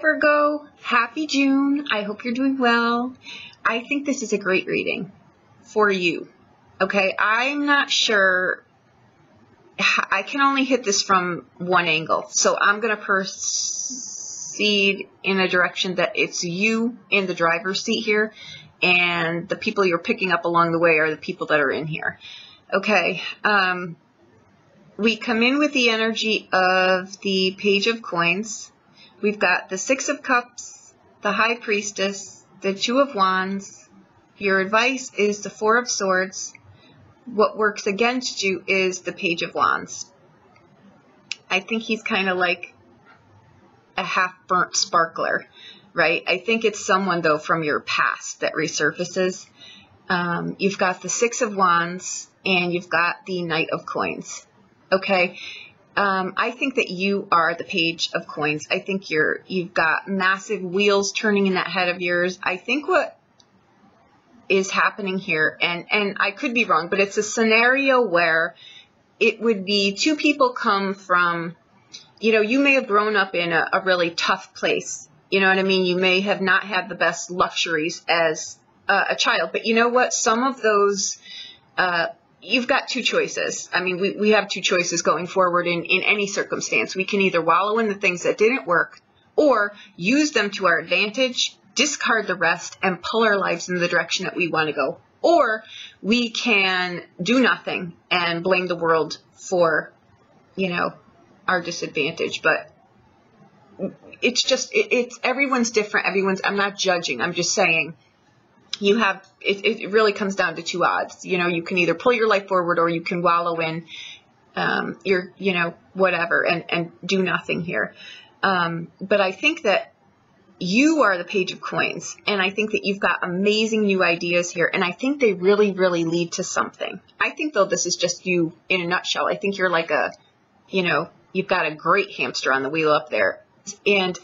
Virgo, happy June. I hope you're doing well. I think this is a great reading for you. Okay, I'm not sure. I can only hit this from one angle. So I'm going to proceed in a direction that it's you in the driver's seat here. And the people you're picking up along the way are the people that are in here. Okay, we come in with the energy of the Page of Coins. We've got the Six of Cups, the High Priestess, the Two of Wands. Your advice is the Four of Swords. What works against you is the Page of Wands. I think he's kind of like a half-burnt sparkler, right? I think it's someone, though, from your past that resurfaces. You've got the Six of Wands, and you've got the Knight of Coins, okay? I think that you are the Page of Coins. I think you've got massive wheels turning in that head of yours. I think what is happening here, and I could be wrong, but it's a scenario where it would be two people come from, you know, you may have grown up in a really tough place. You know what I mean? You may have not had the best luxuries as a child, but you know what? Some of those, you've got two choices. I mean, we have two choices going forward in any circumstance. We can either wallow in the things that didn't work or use them to our advantage, discard the rest, and pull our lives in the direction that we want to go. Or we can do nothing and blame the world for, you know, our disadvantage. But it's just, it's everyone's different. I'm not judging. I'm just saying. You have, it really comes down to two odds. You know, you can either pull your life forward or you can wallow in your, you know, whatever and do nothing here. But I think that you are the Page of Coins, and I think that you've got amazing new ideas here, and I think they really, really lead to something. I think, though, this is just you in a nutshell. I think you're like a, you know, you've got a great hamster on the wheel up there. And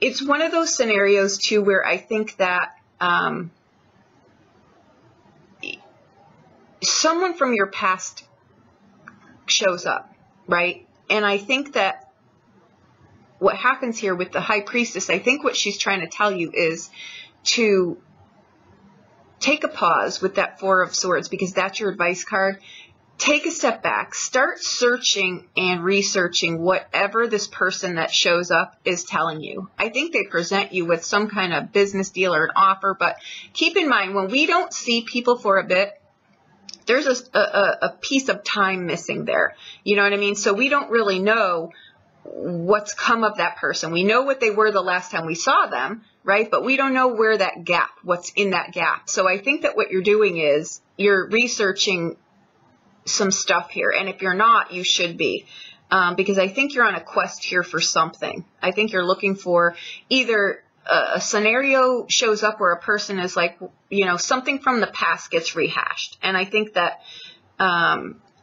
it's one of those scenarios, too, where I think that someone from your past shows up, right? And I think that what happens here with the High Priestess, I think what she's trying to tell you is to take a pause with that Four of Swords, because that's your advice card. Take a step back, start searching and researching whatever this person that shows up is telling you. I think they present you with some kind of business deal or an offer, but keep in mind, when we don't see people for a bit, there's a piece of time missing there. You know what I mean? So we don't really know what's come of that person. We know what they were the last time we saw them, right? But we don't know where that gap, what's in that gap. So I think that what you're doing is you're researching some stuff here. And if you're not, you should be. Because I think you're on a quest here for something. I think you're looking for either a scenario shows up where a person is like, you know, something from the past gets rehashed. And I think that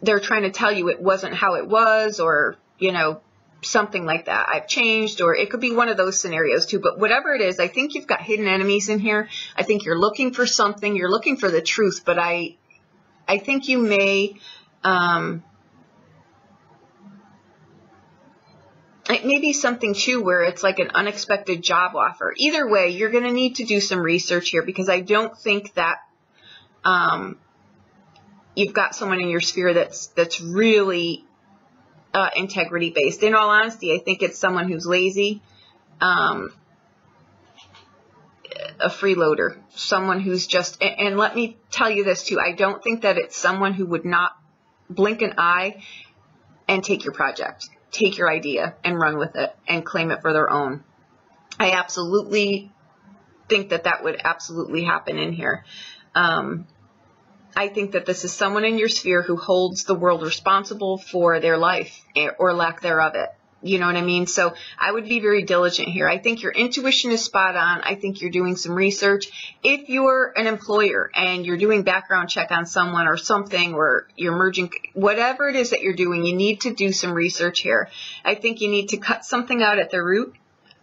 they're trying to tell you it wasn't how it was, or, you know, something like that. I've changed, or it could be one of those scenarios too. But whatever it is, I think you've got hidden enemies in here. I think you're looking for something. You're looking for the truth. But I think you may... it may be something, too, where it's like an unexpected job offer. Either way, you're going to need to do some research here, because I don't think that you've got someone in your sphere that's really integrity-based. In all honesty, I think it's someone who's lazy, a freeloader, someone who's just... And let me tell you this, too. I don't think that it's someone who would not blink an eye and take your project. Take your idea and run with it and claim it for their own. I absolutely think that that would absolutely happen in here. I think that this is someone in your sphere who holds the world responsible for their life or lack thereof it. You know what I mean? So I would be very diligent here. I think your intuition is spot on. I think you're doing some research. If you're an employer and you're doing background check on someone or something, or you're merging, whatever it is that you're doing, you need to do some research here. I think you need to cut something out at the root,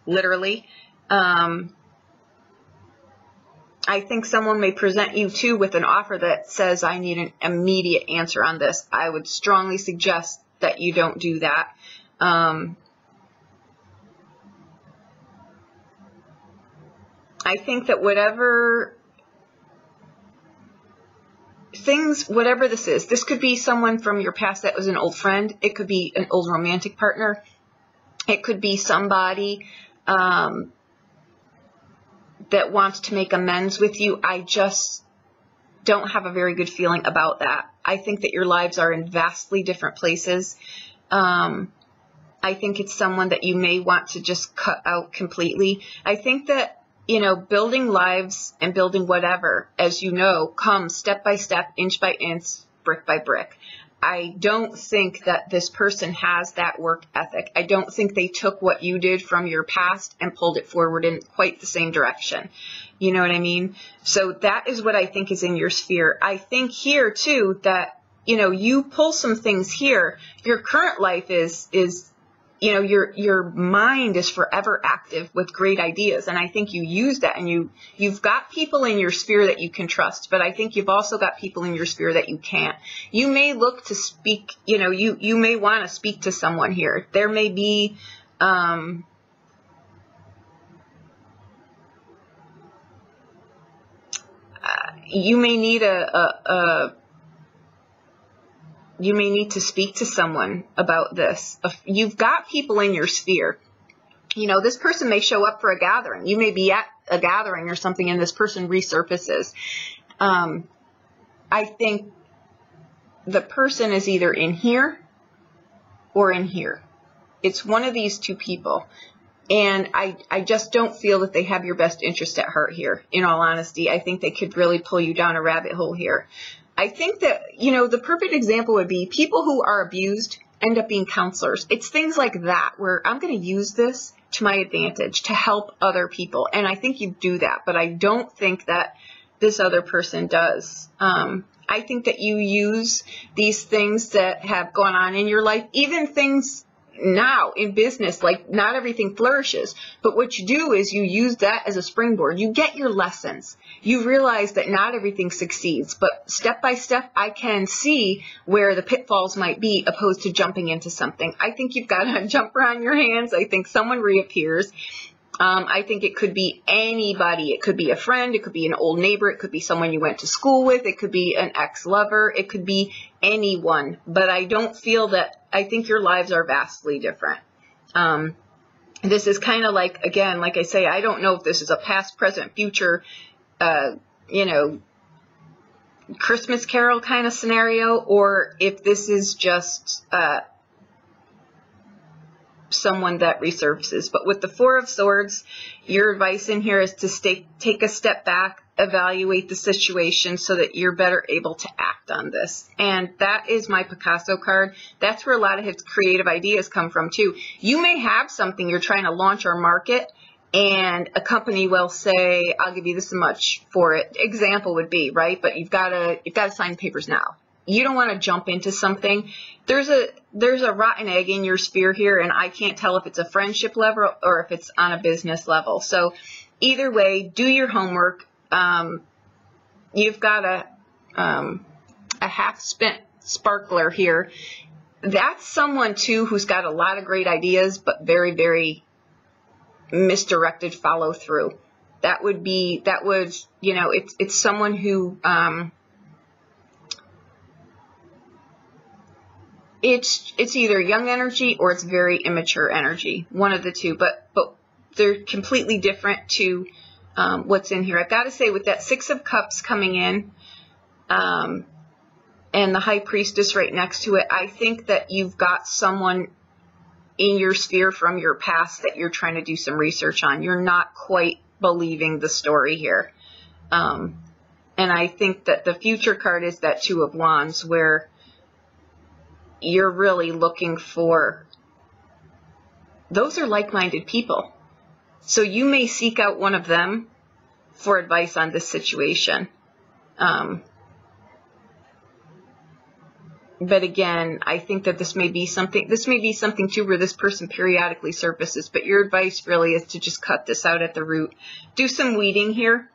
literally. I think someone may present you, too, with an offer that says, I need an immediate answer on this. I would strongly suggest that you don't do that. I think that whatever this could be someone from your past that was an old friend. It could be an old romantic partner. It could be somebody that wants to make amends with you. I just don't have a very good feeling about that. I think that your lives are in vastly different places. I think it's someone that you may want to just cut out completely. I think that, you know, building lives and building whatever, as you know, comes step by step, inch by inch, brick by brick. I don't think that this person has that work ethic. I don't think they took what you did from your past and pulled it forward in quite the same direction. You know what I mean? So that is what I think is in your sphere. I think here too that, you know, you pull some things here. Your current life is you know, your mind is forever active with great ideas. And I think you use that, and you've got people in your sphere that you can trust, but I think you've also got people in your sphere that you can't. You may look to speak, you know, you may want to speak to someone here. There may be, you may need you may need to speak to someone about this. You've got people in your sphere. You know, this person may show up for a gathering. You may be at a gathering or something, and this person resurfaces. I think the person is either in here or in here. It's one of these two people. And I just don't feel that they have your best interest at heart here, in all honesty. I think they could really pull you down a rabbit hole here. I think that, you know, the perfect example would be people who are abused end up being counselors. It's things like that where I'm going to use this to my advantage to help other people. And I think you do that, but I don't think that this other person does. I think that you use these things that have gone on in your life, even things now in business, like not everything flourishes, but what you do is you use that as a springboard. You get your lessons. You realize that not everything succeeds, but step by step, I can see where the pitfalls might be opposed to jumping into something. I think you've got a jumper on your hands. I think someone reappears. I think it could be anybody. It could be a friend. It could be an old neighbor. It could be someone you went to school with. It could be an ex-lover. It could be anyone. But I don't feel that. I think your lives are vastly different. This is kind of like, again, like I say, I don't know if this is a past, present, future, you know, Christmas Carol kind of scenario, or if this is just someone that resurfaces. But with the Four of Swords, your advice in here is to take a step back, evaluate the situation so that you're better able to act on this. And that is my Picasso card. That's where a lot of his creative ideas come from too. You may have something you're trying to launch or market, and a company will say, I'll give you this much for it. Example would be, right? But you've got to sign papers now. You don't want to jump into something. There's a rotten egg in your sphere here, and I can't tell if it's a friendship level or if it's on a business level. So either way, do your homework. You've got a half-spent sparkler here. That's someone too who's got a lot of great ideas, but very, very misdirected follow through. That would, you know, it's someone who, it's either young energy or it's very immature energy, one of the two, but they're completely different to what's in here. I've got to say, with that Six of Cups coming in, and the High Priestess right next to it, I think that you've got someone in your sphere from your past that you're trying to do some research on. You're not quite believing the story here. And I think that the future card is that Two of Wands, where you're really looking for, those are like-minded people. So you may seek out one of them for advice on this situation. But again, I think that this may be something too where this person periodically surfaces, but your advice really is to just cut this out at the root. Do some weeding here.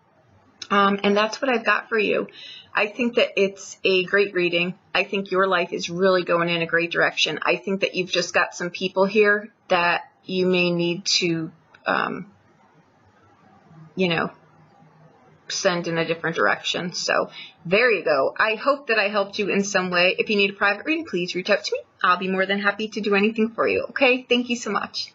And that's what I've got for you. I think that it's a great reading. I think your life is really going in a great direction. I think that you've just got some people here that you may need to, you know, send in a different direction. So there you go. I hope that I helped you in some way. If you need a private reading, please reach out to me. I'll be more than happy to do anything for you. Okay, thank you so much.